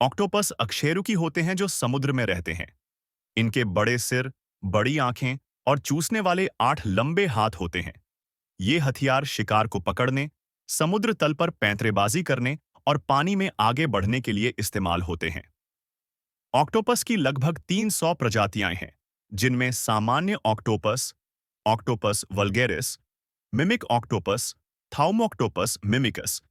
Octopus अकशेरुकी होते हैं जो समुद्र में रहते हैं। इनके बड़े सिर, बड़ी आंखें और चूसने वाले 8 लंबे हाथ होते हैं। ये हथियार शिकार को पकड़ने, समुद्र तल पर पैंतरेबाजी करने और पानी में आगे बढ़ने के लिए इस्तेमाल होते हैं। ऑक्टोपस की लगभग 300 प्रजातियां हैं, जिनमें सामान्य octopus, Octopus vulgaris, mimic octopus, Thaumoctopus mimicus,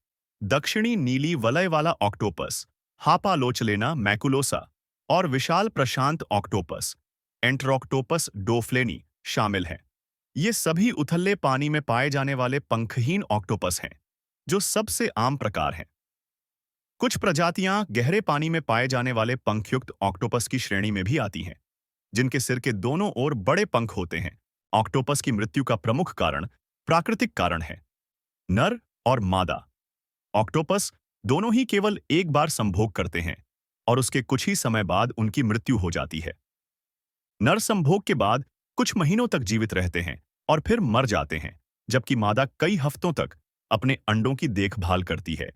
दक्षिणी नीली वलय वाला ऑक्टोपस, हापालोचलेना मैकुलोसा और विशाल प्रशांत ऑक्टोपस, एंट्रोक्टोपस डोफ्लेनी शामिल हैं। ये सभी उथले पानी में पाए जाने वाले पंखहीन ऑक्टोपस हैं, जो सबसे आम प्रकार हैं। कुछ प्रजातियां गहरे पानी में पाए जाने वाले पंखयुक्त ऑक्टोपस की श्रेणी में भी आती हैं, जिनके सिर के दोनों ओर बड़े पंख होते हैं। ऑक्टोपस की मृत्यु का प्रमुख कारण प्राकृतिक कारण है। नर और मादा ऑक्टोपस दोनों ही केवल एक बार संभोग करते हैं और उसके कुछ ही समय बाद उनकी मृत्यु हो जाती है। नर संभोग के बाद कुछ महीनों तक जीवित रहते हैं और फिर मर जाते हैं, जबकि मादा कई हफ्तों तक अपने अंडों की देखभाल करती है।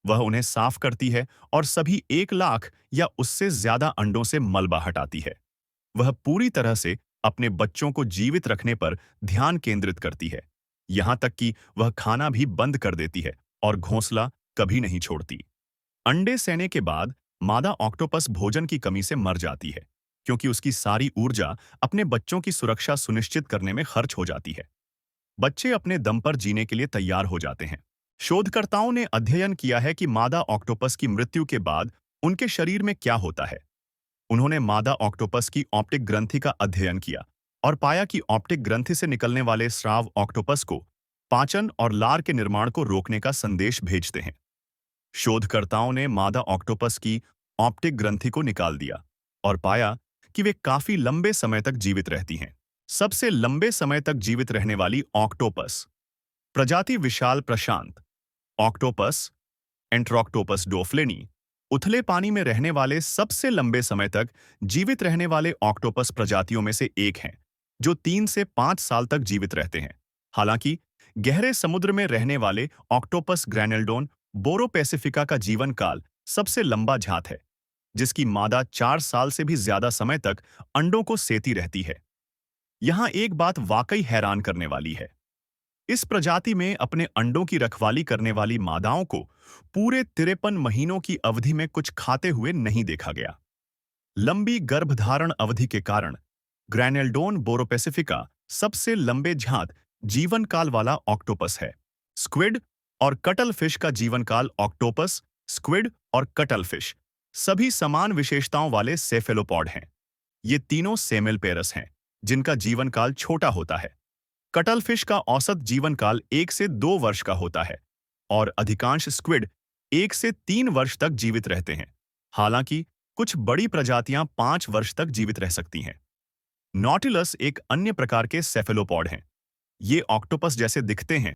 वह उन्हें साफ करती है और सभी 1 लाख या उससे ज्यादा अंडों से मलबा हटाती है। वह पूरी तरह से अपने बच्चों को जीवित रखने पर ध्यान केंद्रित करती है, यहां तक कि वह खाना भी बंद कर देती है और घोंसला कभी नहीं छोड़ती। अंडे सेने के बाद मादा ऑक्टोपस भोजन की कमी से मर जाती है, क्योंकि उसकी सारी ऊर्जा अपने बच्चों की सुरक्षा सुनिश्चित करने में खर्च हो जाती है। बच्चे अपने दम पर जीने के लिए तैयार हो जाते हैं। शोधकर्ताओं ने अध्ययन किया है कि मादा ऑक्टोपस की मृत्यु के बाद उनके शरीर में क्या होता है। उन्होंने मादा ऑक्टोपस की ऑप्टिक ग्रंथि का अध्ययन किया और पाया कि ऑप्टिक ग्रंथि से निकलने वाले स्राव ऑक्टोपस को पाचन और लार के निर्माण को रोकने का संदेश भेजते हैं। शोधकर्ताओं ने मादा ऑक्टोपस की ऑप्टिक ग्रंथि को निकाल दिया और पाया कि वे काफी लंबे समय तक जीवित रहती हैं। सबसे लंबे समय तक जीवित रहने वाली ऑक्टोपस प्रजाति विशाल प्रशांत ऑक्टोपस एंट्रोक्टोपस डोफ्लेनी उथले पानी में रहने वाले सबसे लंबे समय तक जीवित रहने वाले ऑक्टोपस प्रजातियों में से एक हैं, जो 3 से 5 साल तक जीवित रहते हैं। हालांकि गहरे समुद्र में रहने वाले ऑक्टोपस ग्रैनेल्डोन बोरोपेसिफिका का जीवन काल सबसे लंबा जात है, जिसकी मादा 4 साल से भी ज्यादा समय तक अंडों को सेती रहती है। यहाँ एक बात वाकई हैरान करने वाली है। इस प्रजाति में अपने अंडों की रखवाली करने वाली मादाओं को पूरे 53 महीनों की अवधि में कुछ खाते हुए नहीं देखा गया। लंबी गर्भधारण अवधि के कारण ग्रैनेल्डोन बोरोपेसिफिका सबसे लंबे झात जीवन काल वाला ऑक्टोपस है। स्क्विड और कटल फिश का जीवन काल ऑक्टोपस, स्क्विड और कटल फिश सभी समान विशेषताओं वाले सेफेलोपॉड हैं। ये तीनों सेमेलपेरस हैं, जिनका जीवन काल छोटा होता है। कटल फिश का औसत जीवन काल 1 से 2 वर्ष का होता है और अधिकांश स्क्विड 1 से 3 वर्ष तक जीवित रहते हैं। हालांकि कुछ बड़ी प्रजातियां 5 वर्ष तक जीवित रह सकती हैं। नॉटिलस एक अन्य प्रकार के सेफेलोपॉड हैं। ये ऑक्टोपस जैसे दिखते हैं।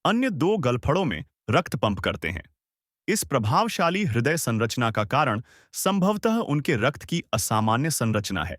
अन्य 2 गलफड़ों में रक्त पंप करते हैं। इस प्रभावशाली हृदय संरचना का कारण संभवतः उनके रक्त की असामान्य संरचना है।